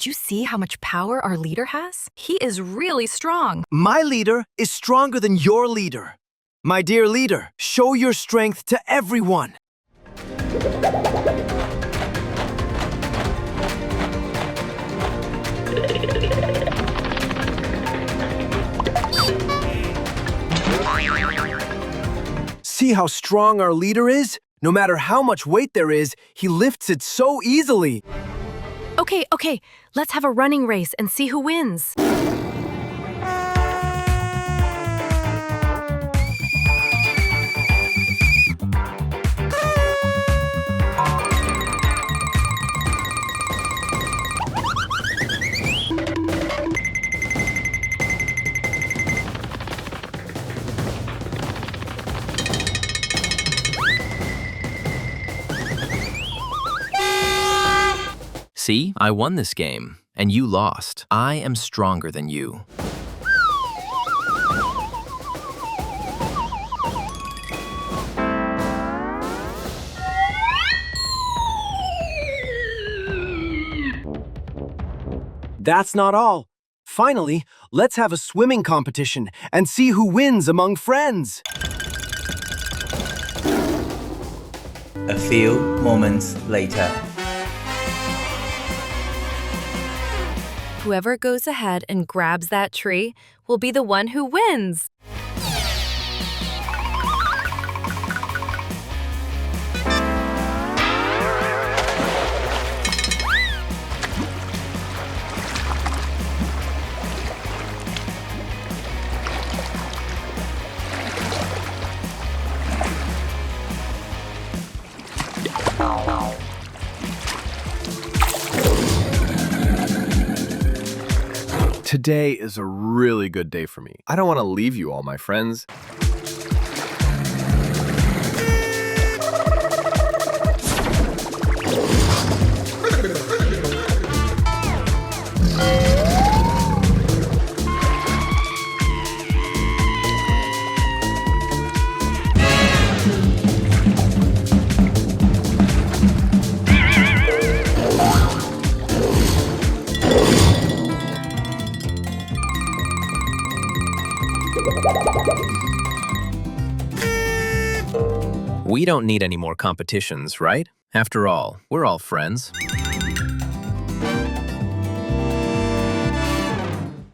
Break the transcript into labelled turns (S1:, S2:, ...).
S1: Did you see how much power our leader has? He is really strong.
S2: My leader is stronger than your leader. My dear leader, show your strength to everyone. See how strong our leader is? No matter how much weight there is, he lifts it so easily.
S1: Okay, let's have a running race and see who wins.
S3: See, I won this game, and you lost. I am stronger than you.
S2: That's not all. Finally, let's have a swimming competition and see who wins among friends.
S4: A few moments later.
S1: Whoever goes ahead and grabs that tree will be the one who wins.
S5: Today is a really good day for me. I don't want to leave you all, my friends.
S3: We don't need any more competitions, right? After all, we're all friends.